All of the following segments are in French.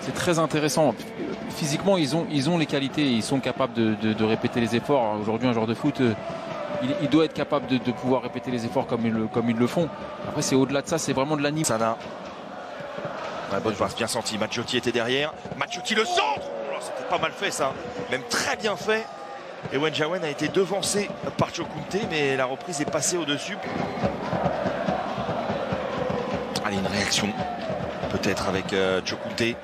C'est très intéressant. Physiquement, ils ont les qualités, ils sont capables de répéter les efforts. Aujourd'hui, un joueur de foot, il doit être capable de pouvoir répéter les efforts comme ils le font. Après, c'est au-delà de ça, c'est vraiment de l'anime. Sana. Ouais, bonne passe, bien senti. Maggiotti était derrière. Maggiotti, le centre. Oh, c'était pas mal fait, ça. Même très bien fait. Et Wenjawen a été devancé par Chokunte, mais la reprise est passée au-dessus. Allez, une réaction. Peut-être avec Chokunte.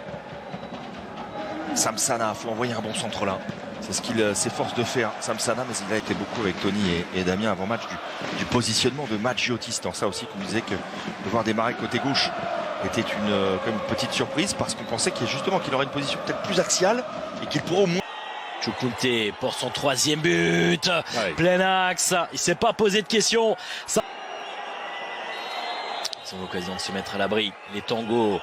Samsana, il faut envoyer un bon centre là. C'est ce qu'il s'efforce de faire, Samsana, mais il a été beaucoup avec Tony et Damien avant match du positionnement de Maggiotti. C'est dans ça aussi qu'on disait que de voir démarrer côté gauche était quand même une petite surprise, parce qu'on pensait qu'il aurait une position peut-être plus axiale et qu'il pourrait au moins... Chokunte pour son 3e but, plein axe, il s'est pas posé de questions. Ça... Ils ont l'occasion de se mettre à l'abri, les tangos.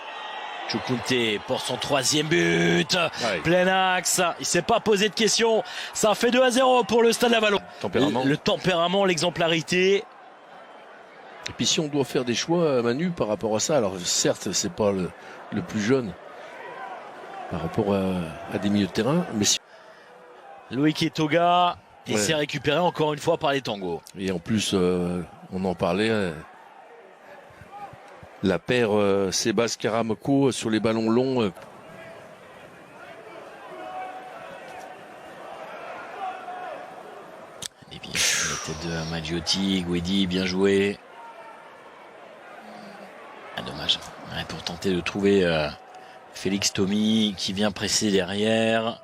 Chokunte pour son 3e but, plein axe, il s'est pas posé de questions. Ça fait 2-0 pour le Stade Lavallois. Le tempérament, l'exemplarité. Et puis si on doit faire des choix, Manu, par rapport à ça, alors certes c'est pas le plus jeune par rapport à des milieux de terrain, mais si... Loïc Etoga, et s'est récupéré encore une fois par les tangos. Et en plus, on en parlait, la paire Sébastien Karamoko sur les ballons longs. Et bien, la tête de Maggiotti, Guedi, bien joué. Ah, dommage, pour tenter de trouver Félix Tommy qui vient presser derrière.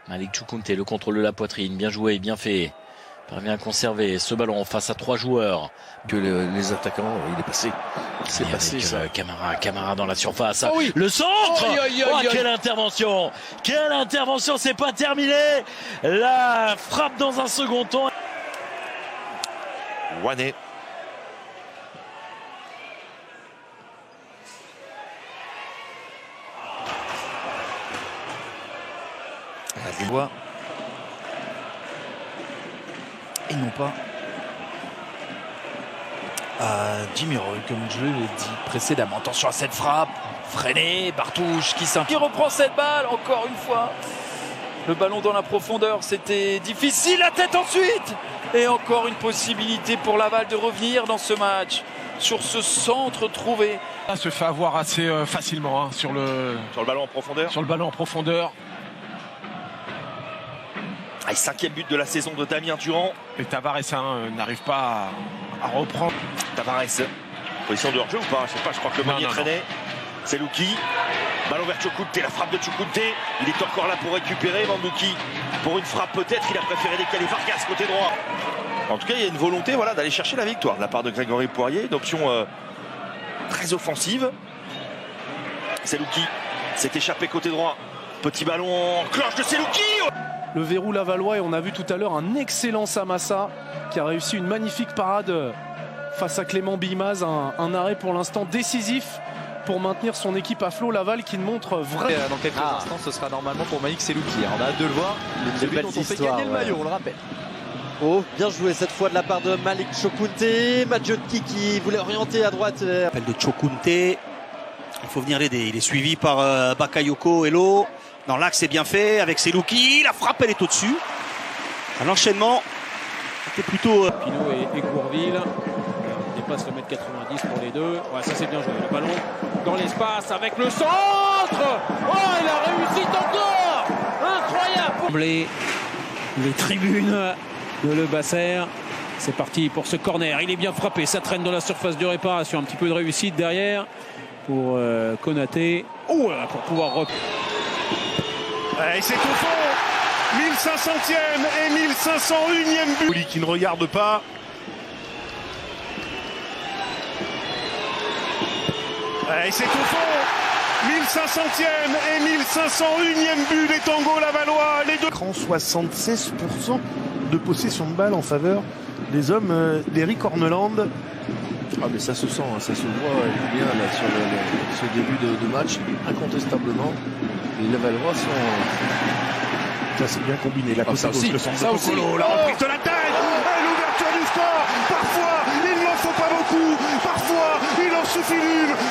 Malik Chokunte, le contrôle de la poitrine, bien joué, bien fait. Parvient à conserver ce ballon face à 3 joueurs. Que les attaquants, il est passé. C'est passé ça. Camara dans la surface. Oh oui. Le centre. Quelle intervention. Quelle intervention, c'est pas terminé. La frappe dans un second temps. Wané. Et non pas Jimmy Roy, comme je l'ai dit précédemment. Attention à cette frappe, freinée, Bartouche qui s'implique. Il reprend cette balle, encore une fois. Le ballon dans la profondeur, c'était difficile, la tête ensuite. Et encore une possibilité pour Laval de revenir dans ce match, sur ce centre trouvé. Ça se fait avoir assez facilement sur le ballon en profondeur. Sur le ballon en profondeur. 5e but de la saison de Damien Durand. Et Tavares n'arrive pas à reprendre. Tavares, position de hors-jeu ou pas? Je sais pas, je crois que le Meunier traînait. C'est Luki. Ballon vers Chokunte, la frappe de Chokunte. Il est encore là pour récupérer Mandouki. Pour une frappe peut-être, il a préféré décaler Vargas côté droit. En tout cas, il y a une volonté d'aller chercher la victoire de la part de Grégory Poirier. Une option très offensive. C'est Luki. C'est échappé côté droit. Petit ballon en cloche de Selouki. Le verrou lavallois, et on a vu tout à l'heure un excellent Samassa qui a réussi une magnifique parade face à Clément Bimaz, un arrêt pour l'instant décisif pour maintenir son équipe à flot. Laval qui ne montre vraiment... Dans quelques instants, ce sera normalement pour Malik Selouki. On a hâte de le voir. Celui dont on fait gagner le maillot, on le rappelle. Oh, bien joué cette fois de la part de Malik Chokunte. Maggiotti qui voulait orienter à droite. Appel de Chokunte. Il faut venir l'aider. Il est suivi par Bakayoko Hello. Dans l'axe, c'est bien fait avec Selouki. La frappe, elle est au-dessus. L'enchaînement était plutôt... Pinot et Gourville. Il dépasse le mètre 90 pour les deux. Ouais, ça c'est bien joué. Le ballon dans l'espace avec le centre. Oh, il a réussi encore. Incroyable. Les tribunes de Le Basser. C'est parti pour ce corner. Il est bien frappé. Ça traîne dans la surface de réparation. Un petit peu de réussite derrière pour Konaté. Pour pouvoir... Et c'est au fond, 1500e et 1501e but. Qui ne regarde pas. Et c'est au fond, 1500e et 1501e but des tangos lavallois. Les deux. 76% de possession de balle en faveur des hommes d'Eric Horneland. Ah mais ça se sent, ça se voit bien là, sur ce début de match, incontestablement. Les Lavallois sont... Ça c'est bien combiné, la côte gauche, le centre de Cocolo, la reprise de la tête, et l'ouverture du score. Parfois il n'en faut pas beaucoup, parfois il en suffit d'une.